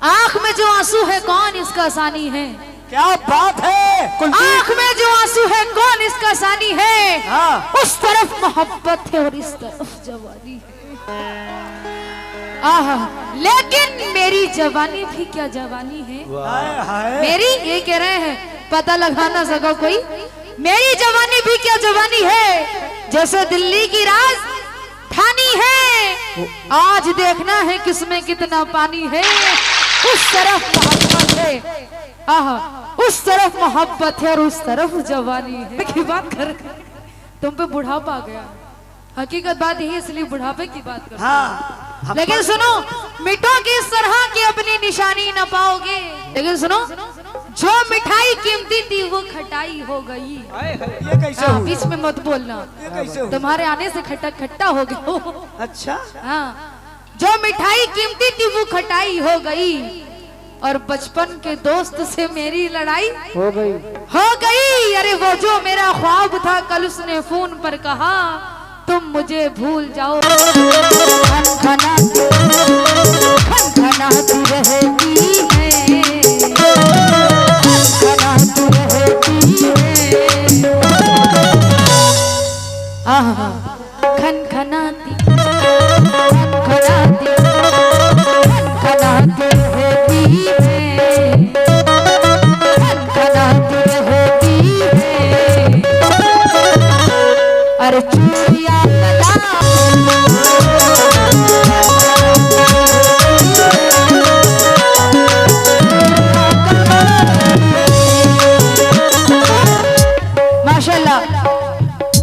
आंख में जो आंसू है कौन इसका सानी है। क्या बात है। आंख में जो आंसू है कौन इसका सानी है। हाँ। उस तरफ मोहब्बत है और इस तरफ जवानी है। आहा, लेकिन मेरी जवानी भी क्या जवानी है। हाय हाय। मेरी ये कह रहे हैं, पता लगा ना सका कोई। मेरी जवानी भी क्या जवानी है, जैसे दिल्ली की राजधानी है। आज देखना है किसमें कितना पानी है। उस तरफ मोहब्बत है, आहा, उस तरफ मोहब्बत है और उस तरफ जवानी है। की बात कर, तुम पे बुढ़ापा आ गया। हकीकत बात यही, इसलिए बुढ़ापे की बात कर। हाँ। लेकिन सुनो, मिठोगे इस तरह की अपनी निशानी न पाओगे। लेकिन सुनो, जो मिठाई कीमती थी वो खटाई हो गई। ये कैसे हुआ? बीच में मत बोलना, ये कैसे हुआ? तुम्हारे आने से खट्टा खट्टा हो गया। अच्छा। हाँ, जो मिठाई कीमती थी वो खटाई हो गई और बचपन के दोस्त से मेरी लड़ाई हो गई। हो गई। अरे वो जो मेरा ख्वाब था, कल उसने फोन पर कहा तुम मुझे भूल जाओ। खनखनाती रहती है, खनखनाती रहती है। आहा, खनखनाती खनखनाती खनखनाती रहती है, खनखनाती रहती है। अरे चूड़िया माशाल्लाह।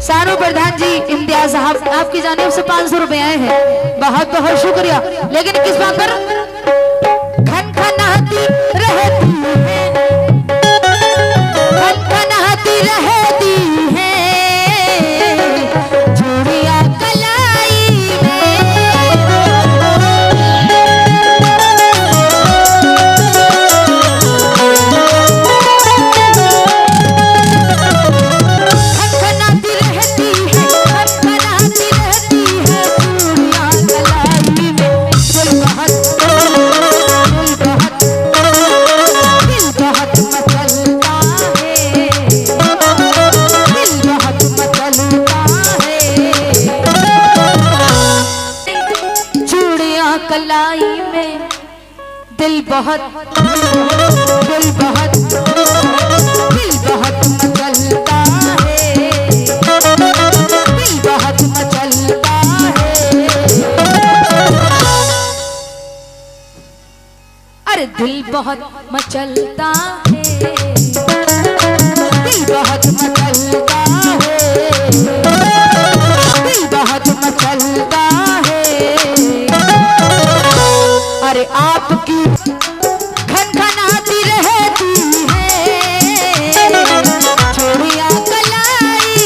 सानू प्रधान जी इम्तियाज साहब, आपकी जानिब से 500 रुपए आए हैं, बहुत बहुत शुक्रिया। लेकिन किस बात पर? खनखनाती रहती है, खनखनाती रहती है, चूड़िया कलाई खनखनाती रहती है, खनखनाती रहती है, चूड़िया कलाई में। दिल बहुत मचलता है, दिल बहुत मचलता है। चूड़ियां कलाई में, दिल बहुत दिल बहुत दिल बहुत मचलता है, दिल बहुत मचलता है। अरे दिल बहुत मचलता है, दिल बहुत मचलता है, दिल बहुत मचलता है। अरे आपकी खनखनाती रहती है, चूड़िया कलाई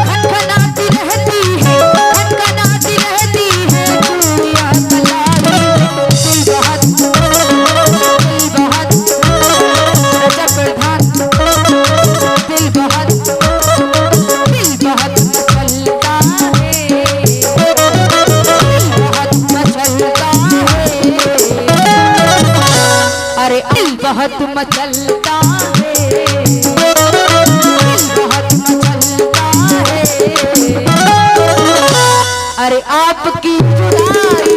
खनखनाती रहती है, खनखनाती रहती है, चूड़िया कलाई। दिल बहुत रजब प्रधान, दिल बहुत मचलता है, दिल बहुत मचलता है। अरे दिल बहुत मचलता है, दिल बहुत मचलता है। अरे आपकी जुदाई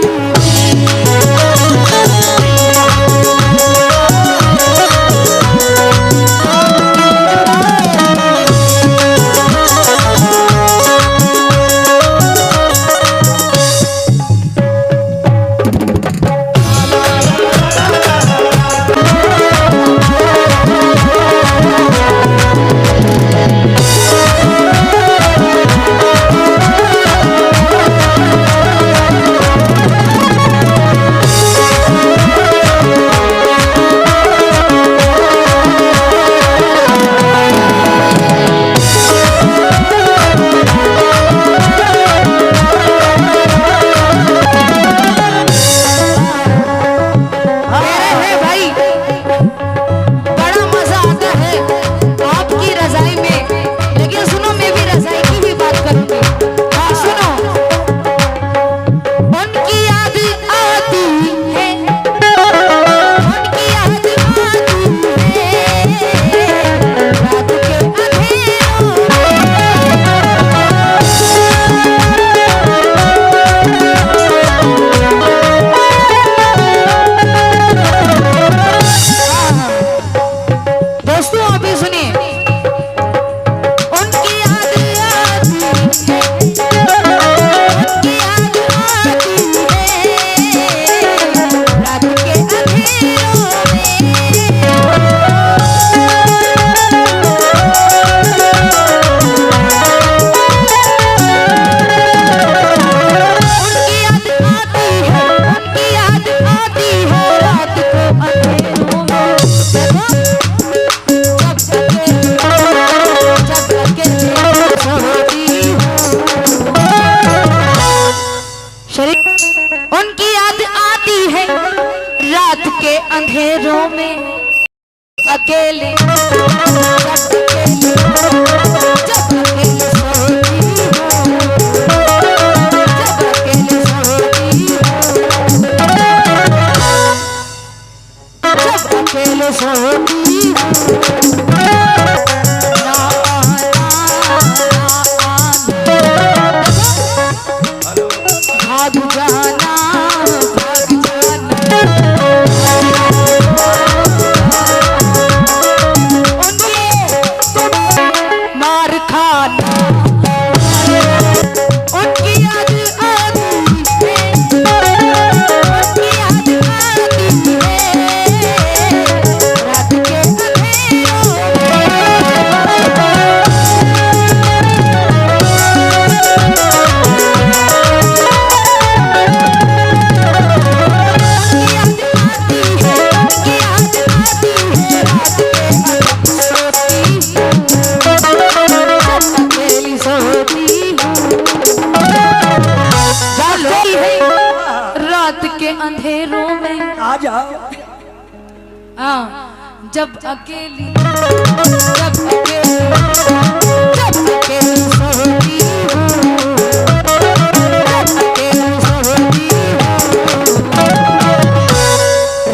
सुनिए। उनकी याद आती है, उनकी याद आती है रात के अंधेरों में। उनकी याद आती है, उनकी याद आती है रात को अंधेरों में। उनकी याद आती है रात के अंधेरों में, अकेले जब अकेले सोती हूँ, जब अकेले सोती हूँ, जब अकेले सोती हूँ। ना आना, भाग जाना, भाग जाना। उनके मार खाना, उनकी याद आती है, उनकी याद आती है रात के अंधेरों में। रात के अंधेरों में आ जाओ। हाँ, जब अकेली, जब अकेली, जब अकेली सोती हूँ, जब अकेली सोती हूँ,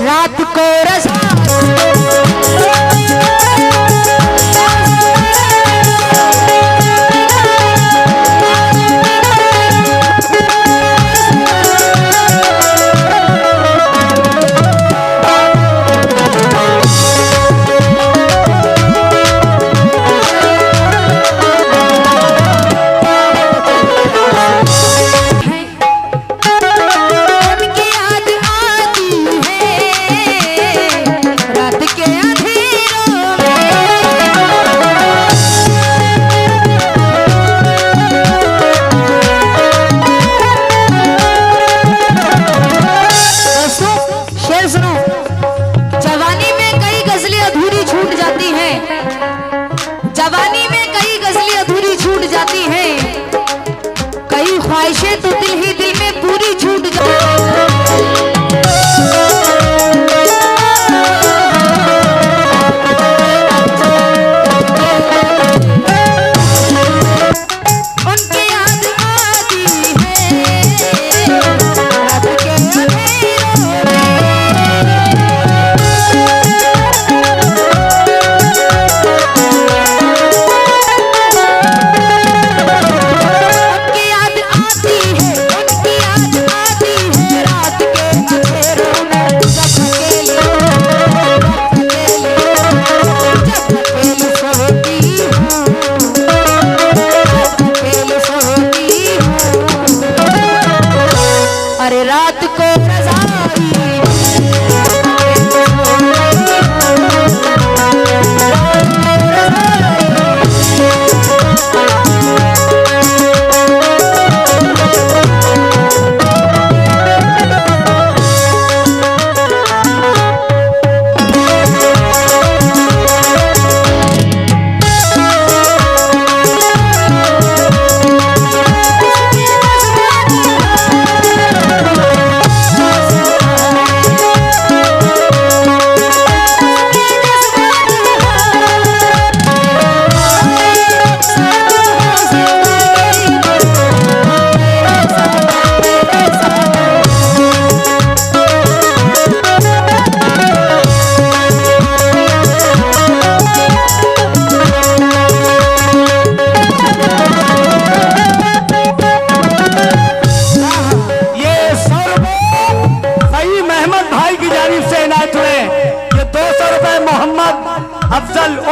रात को रज़ा उनकी याद आती है रात के अंधेरों में। दोस्तों, शेर सुनो। जवानी में कई गजलें अधूरी छूट जाती हैं, जवानी में कई गजलें अधूरी छूट जाती हैं, कई ख्वाहिशें तो दिल ही दिल में पूरी छूट जाती हैं। उनकी याद आती है रात के अंधेरों में। उनकी याद आती है, उनकी याद आती है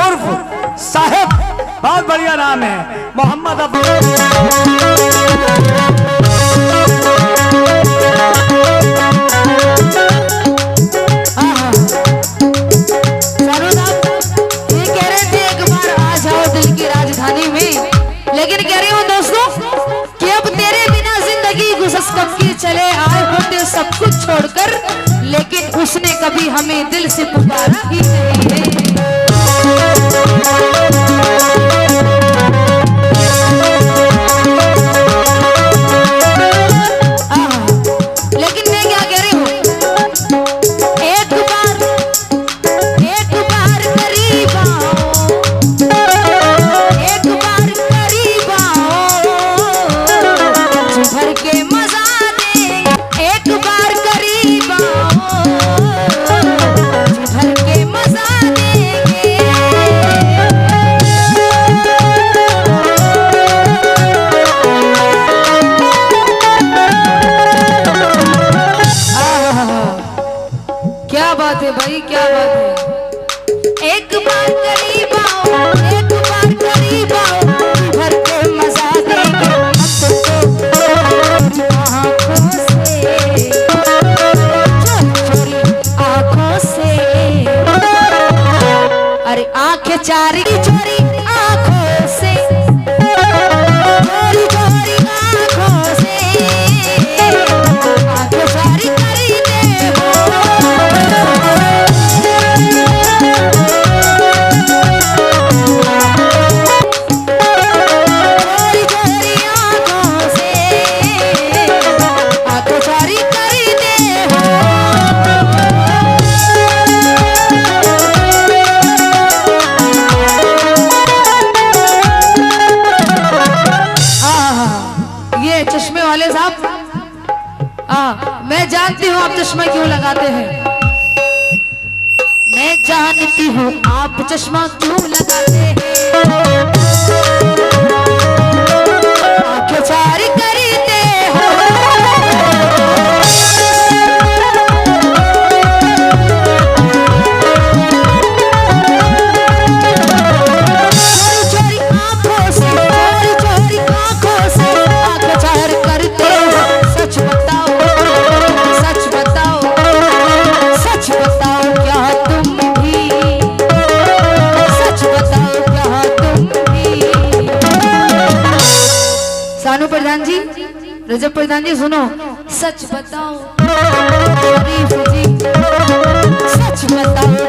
उर्फ साहेब, बहुत बढ़िया नाम है, मोहम्मद लेकिन कह रही हूँ दोस्तों कि अब तेरे बिना जिंदगी गुजर कब की चले आए होते सब कुछ छोड़कर, लेकिन उसने कभी हमें दिल से पुकारा ही नहीं लेकिन मैं क्या कह रही हूँ, एक बार करीब आओ, एक बार करीब आओ, भर के मजा दे, एक बार करीब आओ, भर के मजा देंगे। क्या बात है भाई, क्या बात है। एक बार करीब आओ, एक बार करीब आओ, भर के मजा देंगे आँखों से, चोरी आँखों से। अरे आँखें चारी चोरी आँखों से, चोरी चोरी आँखों से, आँखें चारी करी दे हो। चश्मे वाले साहब, मैं जानती हूँ आप चश्मा क्यों लगाते हैं, मैं जानती हूँ आप चश्मा क्यों लगाते हैं। आंखें चारी करते हो, चोरी आंखों से, चोरी आंखों से आंखें चार करते हो। सच बताओ, सच बताओ, सच बताओ क्या तुम भी, सच बताओ क्या तुम भी। सानू प्रधान जी, रजब प्रधान जी सुनो, सच बताओ शरीफ जी, सच बताओ